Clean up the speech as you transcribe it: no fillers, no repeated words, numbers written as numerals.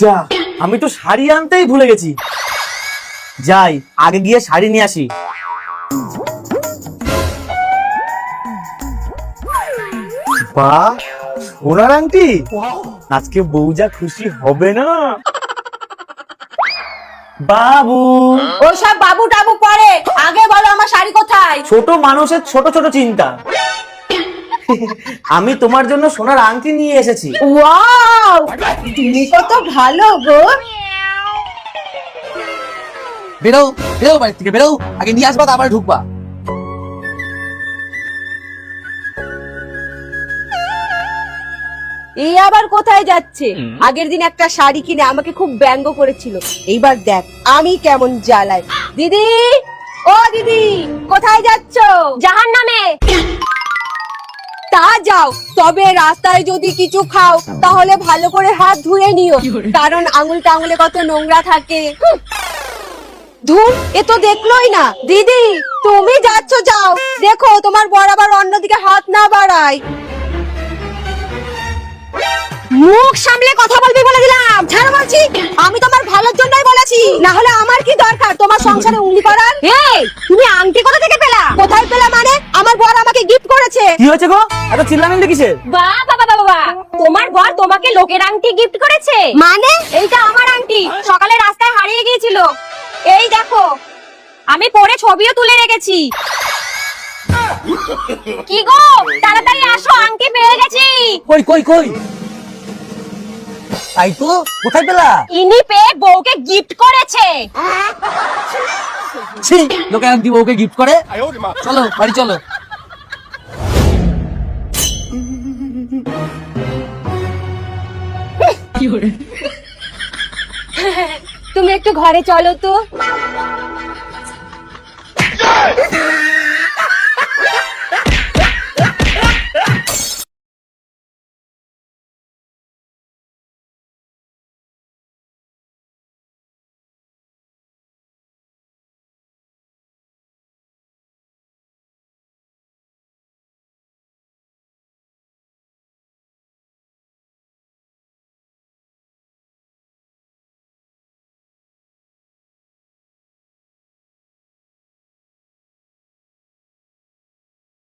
যা, আমি তো শাড়ি আনতেই ভুলে গেছি। যাই, আগে গিয়ে শাড়ি নিয়ে আসি। বাহ, সোনার আংটি! আজকে বউ যা খুশি হবে না। বাবু, ওসব বাবু টাবু পরে, আগে বলো আমার শাড়ি কোথায়? ছোট মানুষের ছোট ছোট চিন্তা। আমি তোমার জন্য সোনার আংটি নিয়ে এসেছি। ওয়াও, তুমি কত ভালো গো। বেরো বেরো, বাড়ি থেকে বেরো, আগে নিয়ে আসবা তারপরে ঢুকবা। এই আবার কোথায় যাচ্ছে? আগের দিন একটা শাড়ি কিনে আমাকে খুব ব্যঙ্গ করেছিল, এইবার দেখ আমি কেমন জ্বালাই। দিদি, ও দিদি, কোথায় যাচ্ছ? জাহান্নামে। তা যাও, তবে রাস্তায় যদি কিছু খাও তাহলে ভালো করে হাত ধুয়ে নিও, কারণ আঙুল টাঙুলে কত নোংরা থাকে। ধুর, এ তো দেখলোই না। দিদি, তুমি যাচ্ছ, যাও, দেখো তোমার বর আবার অন্যদিকে হাত না বাড়ায়। মুখ সামলে কথা বলবি বলে দিলাম, ছাড়ো বলছি। আমি তোমার ভালোর জন্যই বলেছি, না হলে আমার কি দরকার তোমার সংসারে উংলি করার? এই, তুমি আংটি কোথা থেকে পেলা? কোথায় পেলা মানে? আমার বর আমাকে গিফট করেছে। কি হয়েছে গো, এত চিল্লামিল্লি কিসের? বাহ বাবা বাবা, তোমার বর তোমাকে লোকের আংটি গিফট করেছে মানে? এইটা আমার আংটি, সকালে রাস্তায় হারিয়ে গিয়েছিল। এই দেখো, আমি পরে ছবিও তুলে রেখেছি। কি গো, তাড়াতাড়ি আসো, আংটি পেয়ে গেছি। কই কই কই? তাই তো, কোথায় পেলা? ইনি পেয়ে বউকে গিফট করেছে। ছি, লোকে আংটি বউকে গিফট করে। চলো বাড়ি চলো। তুমি একটু ঘরে চলো তো।